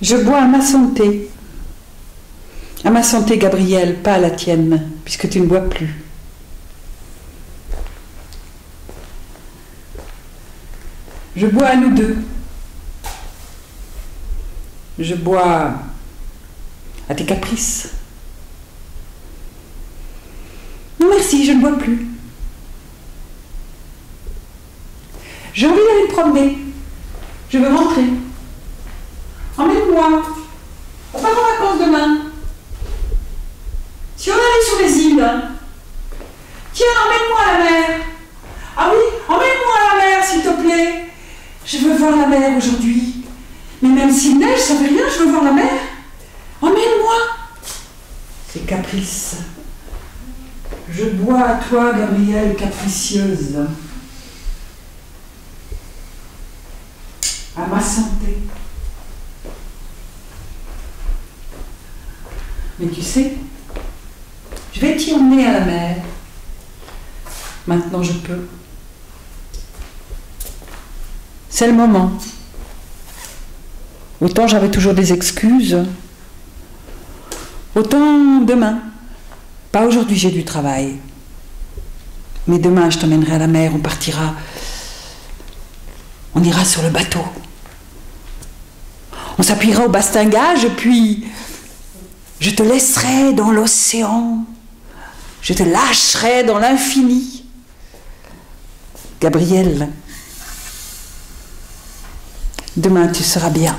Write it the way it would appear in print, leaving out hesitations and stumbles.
Je bois à ma santé. À ma santé, Gabriel, pas à la tienne, puisque tu ne bois plus. Je bois à nous deux. Je bois à tes caprices. Non merci, je ne bois plus. J'ai envie d'aller me promener. Je veux rentrer. Emmène-moi. On part en vacances demain. Si on allait sur les îles. Tiens, emmène-moi à la mer. Ah oui, emmène-moi à la mer, s'il te plaît. Je veux voir la mer aujourd'hui. Mais même s'il neige, ça fait rien, je veux voir la mer. Emmène-moi. C'est caprice. Je bois à toi, Gabrielle, capricieuse. À ma santé. Mais tu sais, je vais t'y emmener à la mer. Maintenant je peux. C'est le moment. Autant j'avais toujours des excuses, autant demain. Pas aujourd'hui, j'ai du travail. Mais demain, je t'emmènerai à la mer, on partira. On ira sur le bateau. On s'appuiera au bastingage, puis je te laisserai dans l'océan. Je te lâcherai dans l'infini. Gabriel, demain tu seras bien.